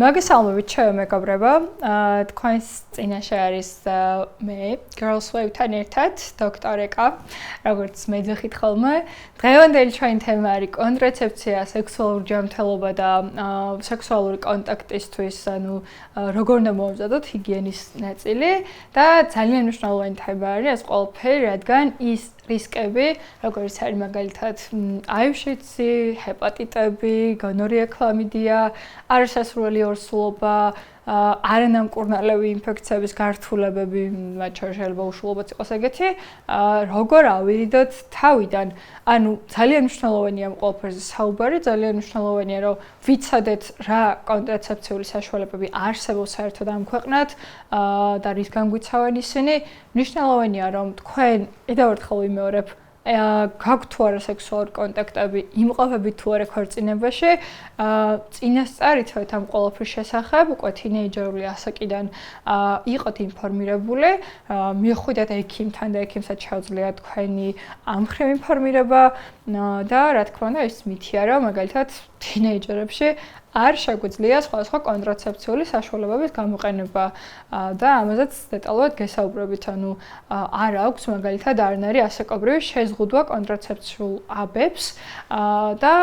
მოგესალმებით ჩემო მეგობრებო. თქვენს წინაშე არის მე, Girls Wave-თან ერთად, დოქტორეკა, როგორც მეძახით ხოლმე. დღევანდელი ჩვენი თემა არის კონტრაცეფცია, სექსუალური ჯანმრთელობა და სექსუალური კონტაქტისთვის, ანუ როგორ უნდა მოვამზადოთ ჰიგიენის ნაწილი და ძალიან მნიშვნელოვანი თემა არის ეს ყველაფერი, რადგან ის რისკები, როგორც არის მაგალითად აივშიცი, ჰეპატიტები, გონორია, ქლამიდია, არასასრული ორსულობა, არანამკურნალები ინფექციების გართულებები, მათ შორის შეიძლება უშუალობაც იყოს ეგეთი, როგორ ავირიდოთ თავიდან. ანუ ძალიან მნიშვნელოვანია ამ ყველაფერზე საუბარი, ძალიან მნიშვნელოვანია, რომ ვიცოდეთ რა კონტრაცეფციული საშუალებები არსებობს საერთოდ ამ ქვეყნად და რისგან გვიცავენ ისინი. მნიშვნელოვანია, რომ თქვენ კიდევ ერთხელ ვიმეორებ, გაქვთ თუ არა სექსუალური კონტაქტები, იმყოფებით თუ არა ქორწინებაში, წინასწარ იცოდეთ ამ ყველაფრის შესახებ, უკვე თინეიჯერული ასაკიდან იყოთ ინფორმირებული, მიხვიდეთ ექიმთან და ექიმსაც შეუძლია თქვენი ამ მხრივ ინფორმირება და რა თქმა უნდა ის მითია, რომ მაგალითად თინეიჯერებში არ შეგვიძლია სხვადასხვა კონტრაცეფციული საშუალებების გამოყენება და ამაზეც დეტალურად გესაუბრებით, ანუ არ აქვს მაგალითად არანაირი ასაკობრივი შეზღუდვა კონტრაცეფციულ აბებს და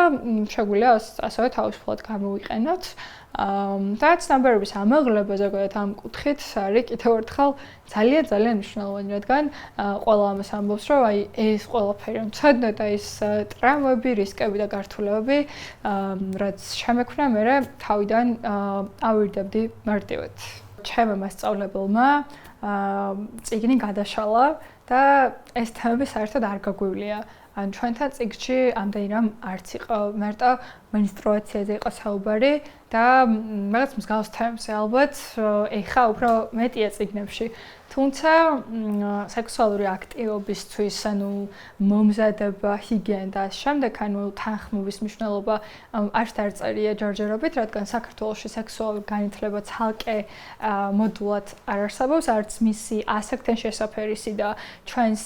შეგვიძლია ასევე თავისუფლად გამოვიყენოთ. და ცნობიერების ამაღლება ზოგადად ამ კუთხით არის კიდევ ერთხელ ძალიან მნიშვნელოვანი, რადგან ყველა ამას ამბობს, რომ აი ეს ყველაფერი რომ ცოდნე და ის ტრავმები, რისკები და გართულებები, რაც შემექმნა, მე თავიდან ავირდებდი მარტივად. ჩემმა მასწავლებელმა წიგნი გადაშალა და ეს თემები საერთოდ არ გაგვივლია. ან ჩვენთან წიგნში ამდენი რამ არც იყო, მარტო menstruatsiაზე იყო საუბარი და რაღაც მსგავს თემებზე ალბათ ეხა უფრო მეტია წიგნებში. თუმცა სექსუალური აქტივობისთვის, ანუ მომზადება, ჰიგიენა და შემდეგ, ანუ თანხმობის მნიშვნელობა არც არ წერია ჯერჯერობით, რადგან საქართველოში სექსუალური განათლება ცალკე მოდულად არ არსებობს, არც მისი ასაკთან შესაფერისი და ჩვენს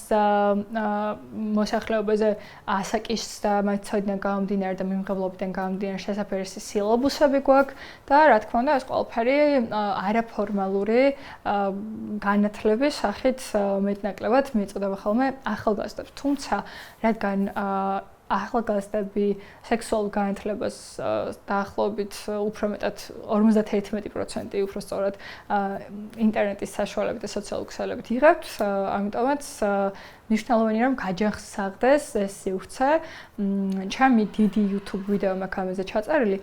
მოსახლეობაზე ასაკის და მათ ცოდნიდან გამომდინარე და მიმღებლობიდან გამომდინარე შესაფერისი სილაბუსები გვაქვს და რა თქმა უნდა ეს ყველაფერი არაფორმალური განათლების სახით მეტნაკლებად მიეწოდება ხოლმე ახალგაზრდებს. თუმცა რადგან ახალგაზრდები სექსუალურ განათლებას დაახლოებით უფრო მეტად 51% უფრო სწორად ინტერნეტის საშუალებით და სოციალური ქსელებით იღებთ, ამიტომაც მნიშვნელოვანია რომ გაჯახსაღდეს ეს სივრცე. ჩემი დიდი YouTube ვიდეო მაქვს ამაზე ჩაწერილი.